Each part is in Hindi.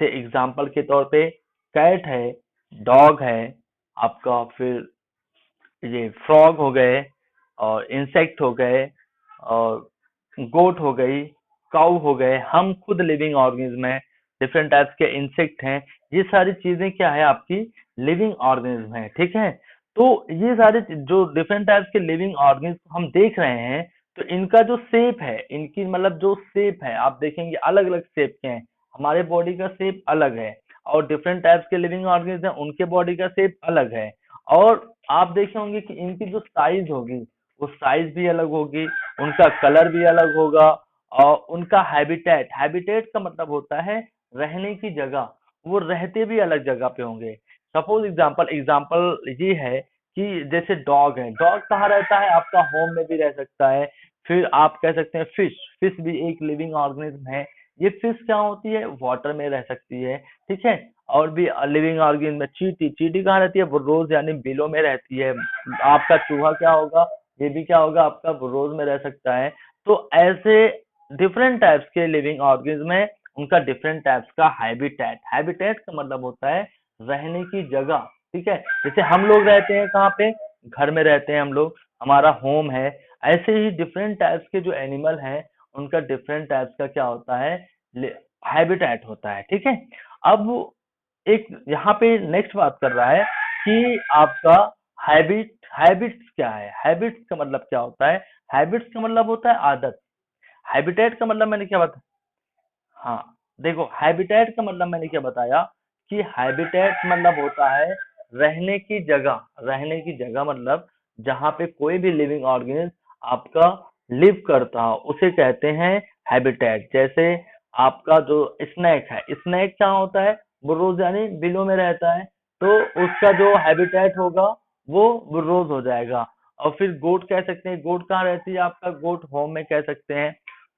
जैसे एग्जाम्पल के तौर पे कैट है, डॉग है आपका, फिर ये फ्रॉग हो गए, और इंसेक्ट हो गए, और गोट हो गई, काऊ हो गए, हम खुद लिविंग ऑर्गेनिज्म है, डिफरेंट टाइप्स के इंसेक्ट हैं। ये सारी चीजें क्या है, आपकी लिविंग ऑर्गेनिज्म है, ठीक है। तो ये सारे जो डिफरेंट टाइप्स के लिविंग ऑर्गेनिज्म हम देख रहे हैं, तो इनका जो शेप है, इनकी मतलब जो शेप है, आप देखेंगे अलग अलग शेप के हैं। हमारे बॉडी का शेप अलग है, और डिफरेंट टाइप्स के लिविंग ऑर्गेनिज्म हैं, उनके बॉडी का शेप अलग है। और आप देखे होंगे कि इनकी जो साइज होगी, वो साइज भी अलग होगी, उनका कलर भी अलग होगा, और उनका हैबिटेट, हैबिटेट का मतलब होता है रहने की जगह, वो रहते भी अलग जगह पे होंगे। सपोज एग्जांपल एग्जांपल ये है कि जैसे डॉग है, डॉग कहाँ रहता है, आपका होम में भी रह सकता है। फिर आप कह सकते हैं फिश, फिश भी एक लिविंग ऑर्गेनिज्म है। ये फिश क्या होती है, वाटर में रह सकती है, ठीक है। और भी लिविंग ऑर्गेनिज्म में चींटी, चींटी कहाँ रहती है, बुर्रोज यानी बिलों में रहती है। आपका चूहा क्या होगा, ये भी क्या होगा, आपका बुर्रोज में रह सकता है। तो ऐसे डिफरेंट टाइप्स के लिविंग ऑर्गेनिज्म है, उनका डिफरेंट टाइप्स का हैबिटेट, हैबिटेट का मतलब होता है रहने की जगह, ठीक है। जैसे हम लोग रहते हैं कहाँ पे, घर में रहते हैं हम लोग, हमारा होम है। ऐसे ही डिफरेंट टाइप्स के जो एनिमल हैं, उनका डिफरेंट टाइप्स का क्या होता है, हैबिटेट होता है, ठीक है। अब एक यहाँ पे नेक्स्ट बात कर रहा है कि आपका हैबिट्स क्या है, हैबिट्स का मतलब क्या होता है। हैबिट्स का मतलब होता है आदत। हैबिटेट का मतलब मैंने क्या बताया, हाँ, देखो हैबिटेट का मतलब मैंने क्या बताया कि हैबिटेट मतलब होता है रहने की जगह, रहने की जगह मतलब जहाँ पे कोई भी लिविंग ऑर्गेनिज्म आपका लिव करता हो, उसे कहते हैं हैबिटेट। जैसे आपका जो स्नेक है, स्नेक क्या होता है, बुर्रोज यानी बिलों में रहता है, तो उसका जो हैबिटेट होगा वो बुर्रोज हो जाएगा। और फिर गोट कह सकते हैं, गोट कहाँ रहती है, आपका गोट होम में कह सकते हैं।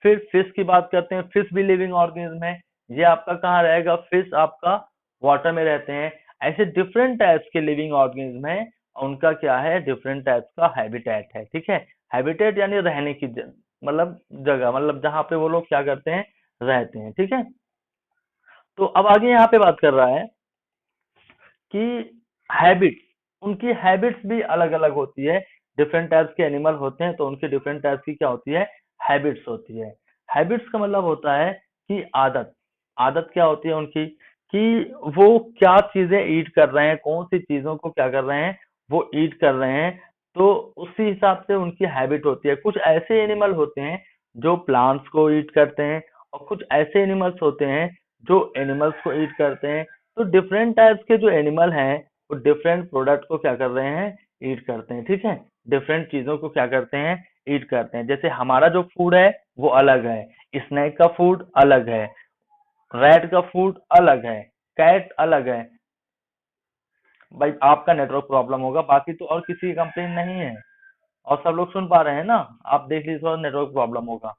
फिर फिश की बात करते हैं, फिश भी लिविंग ऑर्गेनिज्म है, ये आपका कहाँ रहेगा, फिश आपका वाटर में रहते हैं। ऐसे डिफरेंट टाइप्स के लिविंग ऑर्गेनिज्म है, उनका क्या है, डिफरेंट टाइप्स का हैबिटेट है, ठीक है। हैबिटेट यानी रहने की मतलब जगह, मतलब जहाँ पे वो लोग क्या करते हैं, रहते हैं, ठीक है। तो अब आगे यहाँ पे बात कर रहा है कि हैबिट्स, उनकी हैबिट्स भी अलग अलग होती है। डिफरेंट टाइप्स के एनिमल होते हैं, तो उनकी डिफरेंट टाइप्स की क्या होती है, हैबिट्स होती है। हैबिट्स का मतलब होता है कि आदत, आदत क्या होती है उनकी, कि वो क्या चीजें ईट कर रहे हैं, कौन सी चीजों को क्या कर रहे हैं, वो ईट कर रहे हैं। तो उसी हिसाब से उनकी हैबिट होती है। कुछ ऐसे एनिमल होते हैं जो प्लांट्स को ईट करते हैं, और कुछ ऐसे एनिमल्स होते हैं जो एनिमल्स को ईट करते हैं। तो डिफरेंट टाइप्स के जो एनिमल हैं, वो डिफरेंट प्रोडक्ट को क्या कर रहे हैं, ईट करते हैं, ठीक है। डिफरेंट चीजों को क्या करते हैं, ईट करते हैं। जैसे हमारा जो फूड है वो अलग है, स्नेक का फूड अलग है, रैट का फूड अलग है, कैट अलग है। भाई आपका नेटवर्क प्रॉब्लम होगा, बाकी तो और किसी की कंप्लेन नहीं है, और सब लोग सुन पा रहे हैं ना। आप देख लीजिए, थोड़ा नेटवर्क प्रॉब्लम होगा।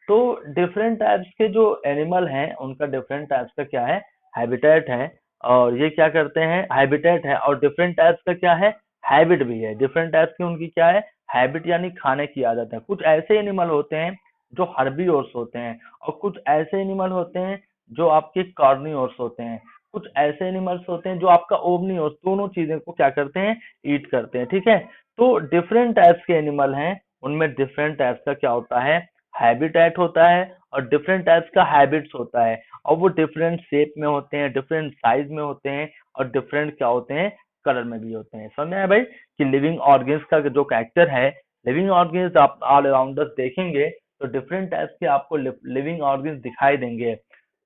तो डिफरेंट टाइप्स के जो एनिमल हैं, उनका डिफरेंट टाइप्स का क्या है, हैबिटेट है। और ये क्या करते हैं, हैबिटेट है, और डिफरेंट टाइप्स का क्या है, हैबिट भी है। डिफरेंट टाइप्स की उनकी क्या है, हैबिट यानी खाने की आदत है। कुछ ऐसे एनिमल होते हैं जो हर्बीवोर्स होते हैं, और कुछ ऐसे एनिमल होते हैं जो आपके कार्निवोर्स होते हैं। कुछ ऐसे एनिमल्स होते हैं जो आपका ओमनिवोर्स, दोनों चीजें को क्या करते हैं, ईट करते हैं, ठीक है। तो डिफरेंट टाइप्स के एनिमल हैं, उनमें डिफरेंट टाइप्स का क्या होता है, हैबिटेट होता है, और डिफरेंट टाइप्स का हैबिट्स होता है। और वो डिफरेंट शेप में होते हैं, डिफरेंट साइज में होते हैं, और डिफरेंट क्या होते हैं, कलर में भी होते हैं। समझ में आया भाई कि लिविंग ऑर्गेन्स का जो कैरेक्टर है, लिविंग ऑर्गेन्स आप ऑल अराउंड देखेंगे तो डिफरेंट टाइप्स के आपको लिविंग ऑर्गेन्स दिखाई देंगे।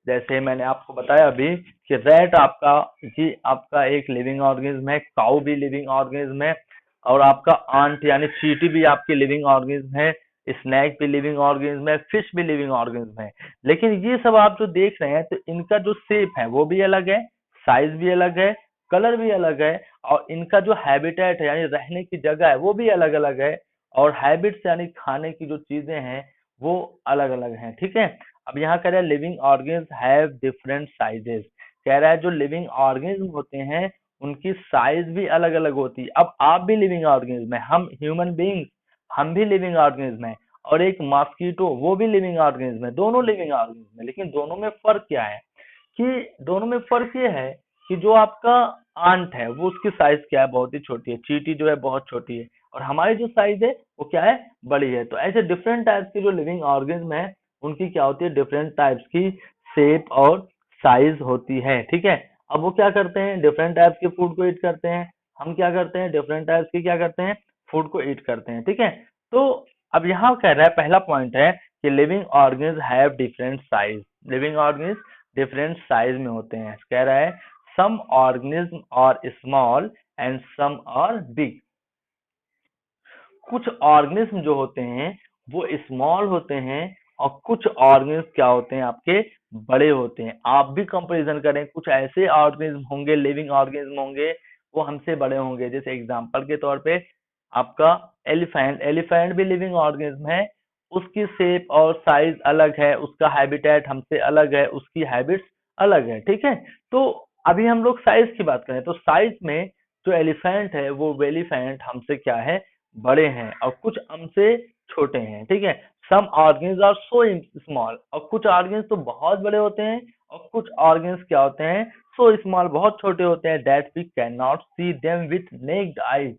जैसे मैंने आपको बताया अभी कि रैट आपका, जी आपका एक लिविंग ऑर्गेनिज्म है, काऊ भी लिविंग ऑर्गेनिज्म है, और आपका आंट यानी चींटी भी आपकी लिविंग ऑर्गेनिज्म है, स्नैक भी लिविंग ऑर्गेनिज्म है, फिश भी लिविंग ऑर्गेनिज्म है। लेकिन ये सब आप जो देख रहे हैं, तो इनका जो शेप है वो भी अलग है, साइज भी अलग है, कलर भी अलग है, और इनका जो हैबिटेट है यानी रहने की जगह है वो भी अलग अलग है, और हैबिट्स यानी खाने की जो चीजें हैं वो अलग अलग हैं, ठीक है। अब यहाँ कह रहा है living organs have different sizes, कह रहा है जो लिविंग ऑर्गेनिज्म होते हैं उनकी साइज भी अलग अलग होती है। अब आप भी लिविंग ऑर्गेनिज्म है, हम ह्यूमन बींग्स, हम भी लिविंग ऑर्गेनिज्म है, और एक मॉस्किटो वो भी लिविंग ऑर्गेनिज्म है, दोनों लिविंग ऑर्गेनिज्म है। लेकिन दोनों में फर्क क्या है, कि दोनों में फर्क ये है कि जो आपका आंट है वो उसकी साइज क्या है, बहुत ही छोटी है, चींटी जो है बहुत छोटी है, और हमारी जो साइज है वो क्या है, बड़ी है। तो ऐसे डिफरेंट टाइप्स के जो लिविंग ऑर्गेनिज्म है उनकी क्या होती है, डिफरेंट टाइप्स की शेप और साइज होती है, ठीक है। अब वो क्या करते हैं, डिफरेंट टाइप्स के फूड को ईट करते हैं, हम क्या करते हैं, डिफरेंट टाइप्स की क्या करते हैं, फूड को ईट करते हैं, ठीक है। तो अब यहाँ कह रहा है, पहला पॉइंट है कि living organism have different size, living organism different size में होते हैं। कह रहा है some organism are small and some are big, कुछ ऑर्गेनिज्म जो होते हैं वो स्मॉल होते हैं और कुछ ऑर्गेनिज्म क्या होते हैं, आपके बड़े होते हैं। आप भी कंपैरिजन करें, कुछ ऐसे ऑर्गेनिज्म होंगे, लिविंग ऑर्गेनिज्म होंगे वो हमसे बड़े होंगे। जैसे एग्जांपल के तौर पे आपका एलिफेंट, एलिफेंट भी लिविंग ऑर्गेनिज्म है, उसकी शेप और साइज अलग है, उसका हैबिटेट हमसे अलग है, उसकी हैबिट्स अलग है, ठीक है। तो अभी हम लोग साइज की बात करें तो साइज में जो एलिफेंट है वो वेलिफेंट हमसे क्या है, बड़े हैं, और कुछ हमसे छोटे हैं, ठीक है। सम ऑर्गेन्स आर सो स्मॉल, और कुछ ऑर्गेन्स तो बहुत बड़े होते हैं और कुछ ऑर्गेन्स क्या होते हैं, सो स्मॉल, बहुत छोटे होते हैं, that we can not see them with naked eye.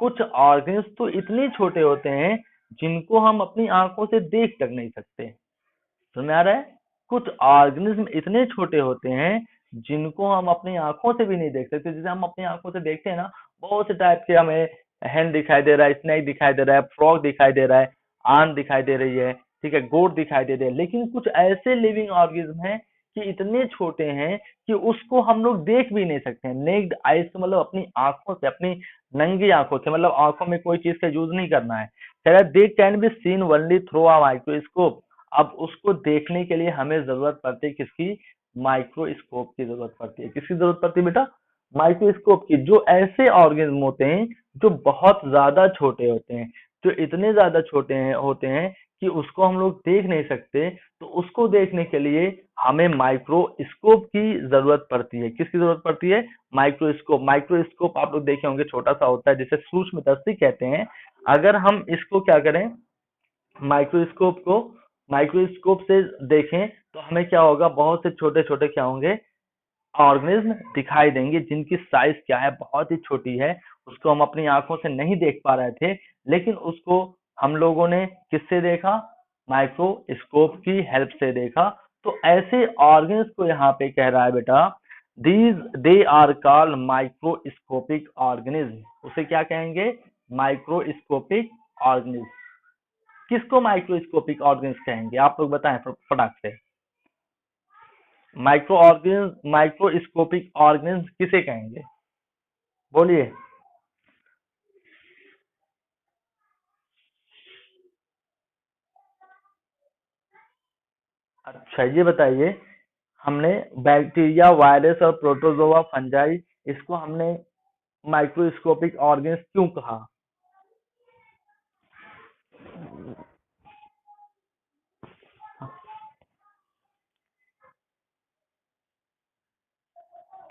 कुछ ऑर्गेन्स तो इतने छोटे होते हैं जिनको हम अपनी आंखों से देख तक नहीं सकते। समझ में आ रहा है, कुछ ऑर्गेनिज्म इतने छोटे होते हैं जिनको हम अपनी आंखों से भी नहीं देख सकते। जैसे हम अपनी आंखों से देखते हैं ना, बहुत से टाइप के हमें हैंड दिखाई दे रहा है, स्नेक दिखाई दे रहा है, फ्रॉग दिखाई दे रहा है, आंत दिखाई दे रही है, ठीक है, गोट दिखाई दे रही है। लेकिन कुछ ऐसे लिविंग ऑर्गेनिज्म हैं कि इतने छोटे हैं कि उसको हम लोग देख भी नहीं सकते हैं। नेक्ड आइज से मतलब अपनी आंखों से, अपनी नंगी आंखों से, मतलब आंखों में कोई चीज का यूज नहीं करना है। कह रहा है they can be seen only through a microscope. अब उसको देखने के लिए हमें जरूरत पड़ती है किसकी, माइक्रोस्कोप की जरूरत पड़ती है। किसकी जरूरत पड़ती है बेटा, माइक्रोस्कोप की। जो ऐसे ऑर्गेनिज्म होते हैं जो बहुत ज्यादा छोटे होते हैं, जो इतने ज्यादा छोटे हैं होते हैं कि उसको हम लोग देख नहीं सकते, तो उसको देखने के लिए हमें माइक्रोस्कोप की जरूरत पड़ती है। किसकी जरूरत पड़ती है, माइक्रोस्कोप। माइक्रोस्कोप आप लोग देखे होंगे, छोटा सा होता है जिसे सूक्ष्मदर्शी कहते हैं। अगर हम इसको क्या करें, माइक्रोस्कोप को माइक्रोस्कोप से देखें तो हमें क्या होगा, बहुत से छोटे छोटे क्या होंगे, ऑर्गेनिज्म दिखाई देंगे जिनकी साइज क्या है, बहुत ही छोटी है। उसको हम अपनी आंखों से नहीं देख पा रहे थे, लेकिन उसको हम लोगों ने किससे देखा, माइक्रोस्कोप की हेल्प से देखा। तो ऐसे ऑर्गेन्स को यहाँ पे कह रहा है बेटा, these they are called microscopic organism. उसे क्या कहेंगे, माइक्रोस्कोपिक ऑर्गेनिज्म। किसको माइक्रोस्कोपिक ऑर्गेन्स कहेंगे, आप लोग बताएं फटाक से। माइक्रोस्कोपिक ऑर्गेन्स किसे कहेंगे, बोलिए। अच्छा ये बताइए, हमने बैक्टीरिया, वायरस और प्रोटोजोआ, फंजाई, इसको हमने माइक्रोस्कोपिक ऑर्गेन्स क्यों कहा।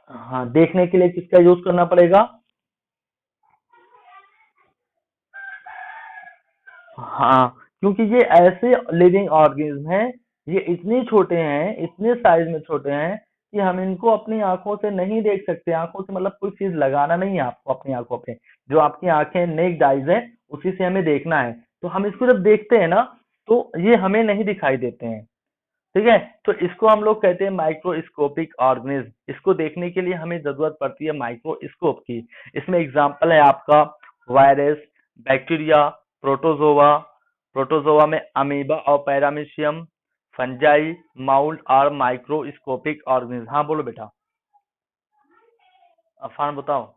हाँ, देखने के लिए किसका यूज करना पड़ेगा, हाँ, क्योंकि ये ऐसे लिविंग ऑर्गेनिज्म हैं, ये इतने छोटे हैं, इतने साइज में छोटे हैं कि हम इनको अपनी आंखों से नहीं देख सकते। आंखों से मतलब कोई चीज लगाना नहीं है आपको अपनी आंखों पे, जो आपकी आंखें नेक्ड आइज है उसी से हमें देखना है। तो हम इसको जब देखते हैं ना तो ये हमें नहीं दिखाई देते हैं, ठीक है। तो इसको हम लोग कहते हैं माइक्रोस्कोपिक ऑर्गेनिज्म। इसको देखने के लिए हमें जरूरत पड़ती है माइक्रोस्कोप की। इसमें एग्जांपल है आपका वायरस, बैक्टीरिया, प्रोटोजोआ, प्रोटोजोआ में अमीबा और पैरामीशियम, फंजाई, माउल्ट और माइक्रोस्कोपिक ऑर्गेनिज्म। हाँ बोलो बेटा, अफान बताओ।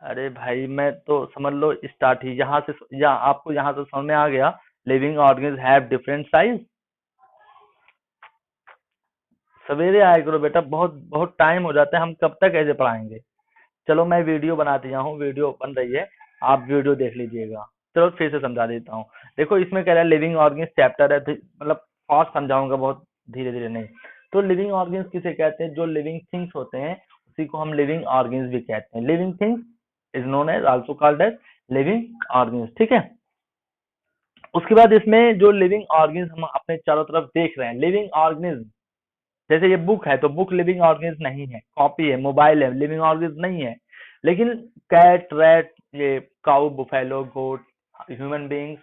अरे भाई मैं तो समझ लो स्टार्ट ही यहाँ से, या आपको यहाँ से समझ में आ गया, living organism have different size. सवेरे आया करो बेटा, बहुत बहुत टाइम हो जाता है, हम कब तक ऐसे पढ़ाएंगे। चलो मैं वीडियो बना दिया हूँ, वीडियो बन रही है, आप वीडियो देख लीजिएगा। चलो फिर से समझा देता हूँ। देखो इसमें कह रहा है लिविंग ऑर्गेन्स चैप्टर है, मतलब फास्ट समझाऊंगा, बहुत धीरे धीरे नहीं। तो लिविंग ऑर्गेन्स किसे कहते हैं, जो लिविंग थिंग्स होते हैं उसी को हम लिविंग ऑर्गेन्स भी कहते हैं। Living things is known as, also called as living organs, ठीक है। उसके बाद इसमें जो लिविंग ऑर्गेनिज्म हम अपने चारों तरफ देख रहे हैं, लिविंग ऑर्गेनिज्म, जैसे ये बुक है तो बुक लिविंग ऑर्गेनिज्म नहीं है, कॉपी है, मोबाइल है, लिविंग ऑर्गेनिज्म नहीं है। लेकिन कैट, रैट, ये काउ, बुफेलो, गोट, ह्यूमन बींग्स,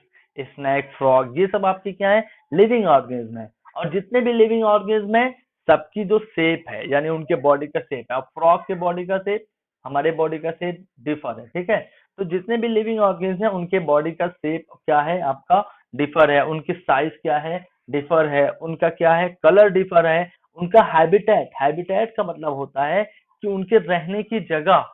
स्नैक, फ्रॉग, ये सब आपके क्या है, लिविंग ऑर्गेनिज्म है। और जितने भी लिविंग ऑर्गेनिज्म है सबकी जो शेप है, यानी उनके बॉडी का शेप है, अब फ्रॉग के बॉडी का शेप हमारे बॉडी का शेप डिफर है, ठीक है। तो जितने भी लिविंग ऑर्गेनिज्म है उनके बॉडी का शेप क्या है आपका, डिफर है, उनकी साइज क्या है, डिफर है, उनका क्या है, कलर डिफर है, उनका हैबिटेट, हैबिटेट का मतलब होता है कि उनके रहने की जगह,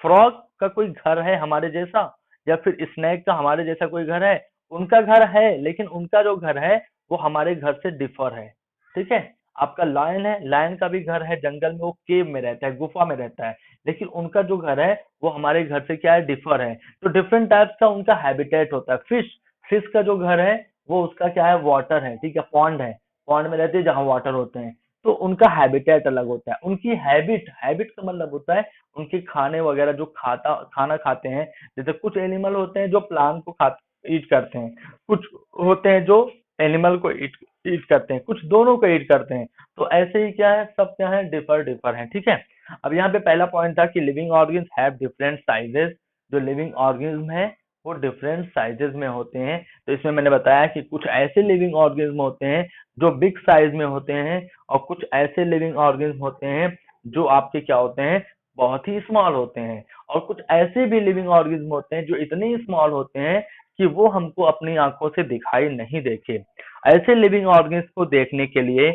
फ्रॉग का कोई घर है हमारे जैसा, या फिर स्नेक का हमारे जैसा कोई घर है, उनका घर है लेकिन उनका जो घर है वो हमारे घर से डिफर है, ठीक है। आपका लायन है, लायन का भी घर है जंगल में, वो केव में रहता है, गुफा में रहता है, लेकिन उनका जो घर है वो हमारे घर से क्या है, डिफर है। तो डिफरेंट टाइप्स का उनका हैबिटेट होता है। फिश, फिश का जो घर है वो उसका क्या है, वाटर है, ठीक है, पॉन्ड है, पॉन्ड में रहते हैं जहाँ वाटर होते हैं, तो उनका हैबिटेट अलग होता है। उनकी हैबिट, हैबिट का मतलब होता है उनके खाने वगैरह, जो खाना खाते हैं। जैसे कुछ एनिमल होते हैं जो प्लांट को खा ईट करते हैं, कुछ होते हैं जो एनिमल को ईट ईट करते हैं, कुछ दोनों को ईट करते हैं। तो ऐसे ही क्या है, सब क्या है, डिफर डिफर है, ठीक है। अब यहाँ पे पहला पॉइंट था कि living organs have different sizes, जो लिविंग ऑर्गेनिज्म है वो डिफरेंट साइजेस में होते हैं। तो इसमें मैंने बताया कि कुछ ऐसे लिविंग ऑर्गेनिज्म होते हैं जो बिग साइज में होते हैं, और कुछ ऐसे लिविंग ऑर्गेनिज्म होते हैं जो आपके क्या होते हैं, बहुत ही स्मॉल होते हैं। और कुछ ऐसे भी लिविंग ऑर्गेनिज्म होते हैं जो इतने स्मॉल होते हैं कि वो हमको अपनी आंखों से दिखाई नहीं देते। ऐसे लिविंग ऑर्गेनिज्म को देखने के लिए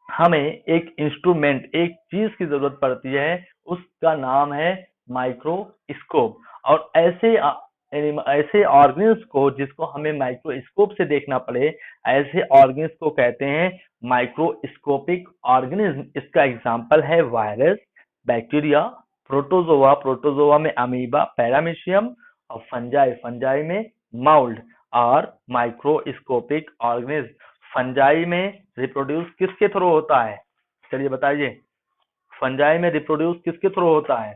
हमें एक इंस्ट्रूमेंट, एक चीज की जरूरत पड़ती है, उसका नाम है माइक्रोस्कोप। और ऐसे ऑर्गेन्स को जिसको हमें माइक्रोस्कोप से देखना पड़े, ऐसे ऑर्गेन्स को कहते हैं माइक्रोस्कोपिक ऑर्गेनिज्म। इसका एग्जांपल है वायरस, बैक्टीरिया, प्रोटोजोआ, प्रोटोजोआ में अमीबा, पैरामीशियम, और फंजाई, फंजाई में माउल्ड। और माइक्रोस्कोपिक ऑर्गेनिज्म फंजाई में रिप्रोड्यूस किसके थ्रू होता है, चलिए बताइए, फंजाई में रिप्रोड्यूस किसके थ्रू होता है,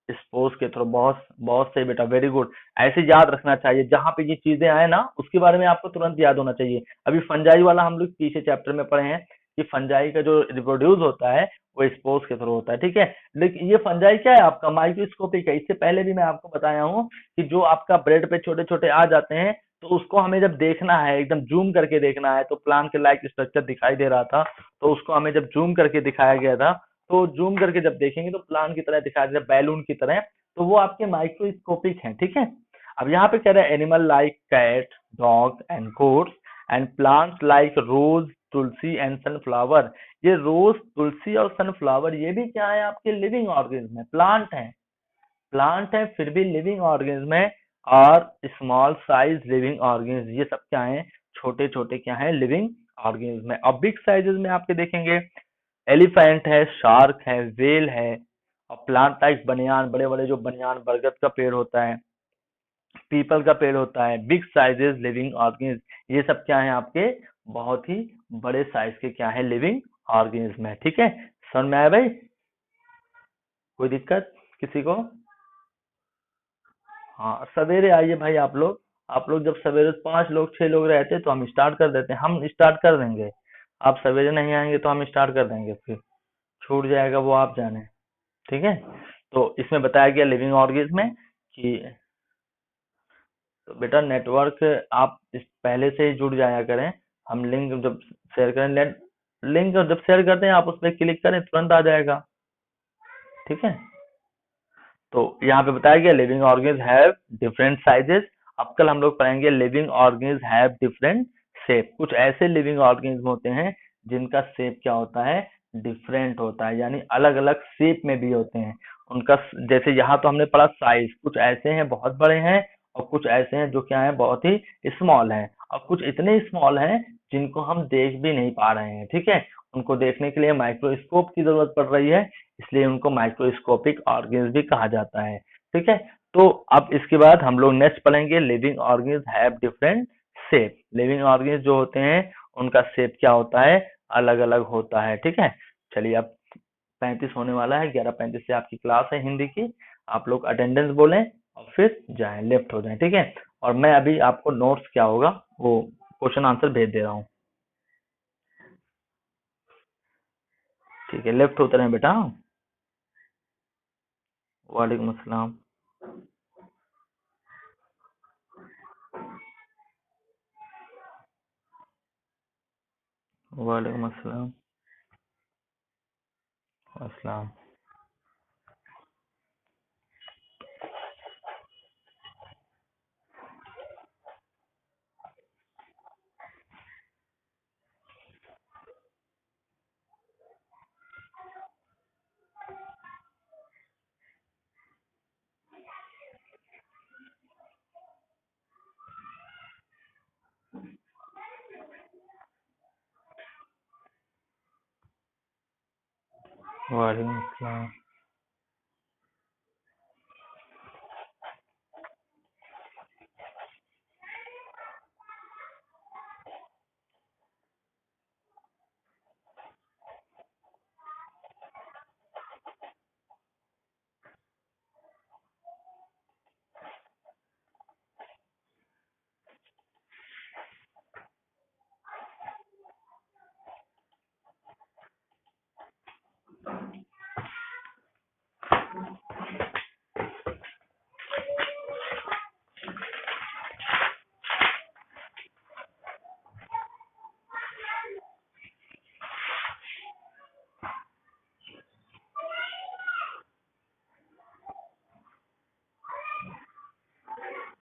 स्पोर्स के थ्रू। बहुत बहुत सही बेटा, वेरी गुड। ऐसे याद रखना चाहिए, जहां पे ये चीजें आए ना उसके बारे में आपको तुरंत याद होना चाहिए। अभी फंजाई वाला हम लोग पीछे चैप्टर में पढ़े हैं कि फंजाई का जो रिप्रोड्यूस होता है वो स्पोर्स के थ्रू होता है, ठीक है। लेकिन ये फंजाई क्या है आपका, माइक्रोस्कोपिक है। इससे पहले भी मैं आपको बताया हूँ कि जो आपका ब्रेड पे छोटे छोटे आ जाते हैं, तो उसको हमें जब देखना है, एकदम जूम करके देखना है, तो प्लांट के लाइक स्ट्रक्चर दिखाई दे रहा था, तो उसको हमें जब जूम करके दिखाया गया था, तो जूम करके जब देखेंगे तो प्लांट की तरह दिखाई दे, बैलून की तरह, तो वो आपके माइक्रोस्कोपिक हैं, ठीक है। अब यहाँ पे कह रहे हैं animal like cat, dog and goats, and plants like rose, tulsi and sunflower. ये रोज, तुलसी और सनफ्लावर ये भी क्या है, आपके लिविंग ऑर्गेनिज्म है, प्लांट है, प्लांट है फिर भी लिविंग ऑर्गेनिज्म है। और स्मॉल साइज लिविंग ऑर्गेनिज्म, ये सब क्या है, छोटे छोटे क्या है, लिविंग ऑर्गेनिज्म है। और बिग साइजेस में आपके देखेंगे एलिफेंट है, शार्क है, वेल है, और प्लांट टाइप बनियान, बड़े बड़े जो बनियान बरगद का पेड़ होता है, पीपल का पेड़ होता है, बिग साइजेस लिविंग ऑर्गेनिज्म, ये सब क्या है आपके बहुत ही बड़े साइज के क्या है, लिविंग ऑर्गेनिज्म है, ठीक है। समझ में आया भाई, कोई दिक्कत किसी को? हाँ, सवेरे आइए भाई आप लोग, आप लोग जब सवेरे 5 लोग 6 लोग रहते तो हम स्टार्ट कर देते हैं, हम स्टार्ट कर देंगे। आप सवेरे नहीं आएंगे तो हम स्टार्ट कर देंगे, फिर छूट जाएगा वो आप जाने, ठीक है। तो इसमें बताया गया लिविंग ऑर्गेनिज्म में कि, तो बेटा नेटवर्क आप इस पहले से ही जुड़ जाया करें। हम लिंक जब शेयर करें, लिंक जब शेयर करते हैं आप उस पर क्लिक करें तुरंत आ जाएगा, ठीक है। तो यहाँ पे बताया गया living organs have different sizes. अब कल हम लोग पढ़ेंगे living organs have different shape. कुछ ऐसे लिविंग ऑर्गेनिज्म होते हैं जिनका शेप क्या होता है, डिफरेंट होता है, यानी अलग अलग शेप में भी होते हैं उनका। जैसे यहाँ तो हमने पढ़ा साइज, कुछ ऐसे हैं बहुत बड़े हैं, और कुछ ऐसे हैं जो क्या है, बहुत ही स्मॉल हैं, और कुछ इतने स्मॉल हैं जिनको हम देख भी नहीं पा रहे हैं, ठीक है। उनको देखने के लिए माइक्रोस्कोप की जरूरत पड़ रही है, इसलिए उनको माइक्रोस्कोपिक ऑर्गेन्स भी कहा जाता है, ठीक है। तो अब इसके बाद हम लोग नेक्स्ट पढ़ेंगे living organs have different shape. Living organs जो होते हैं उनका शेप क्या होता है, अलग अलग होता है, ठीक है। चलिए अब 35 होने वाला है, 11:35 से आपकी क्लास है हिंदी की, आप लोग अटेंडेंस बोलें। और फिर जाएं, लेफ्ट हो जाएं, ठीक है। और मैं अभी आपको नोट्स क्या होगा वो क्वेश्चन आंसर भेज दे रहा हूँ। ठीक है, लेफ्ट होते रहें बेटा। वालेकुम अस्सलाम। वालेकुम अस्सलाम। अस्सलाम। वालेकुम अस्सलाम।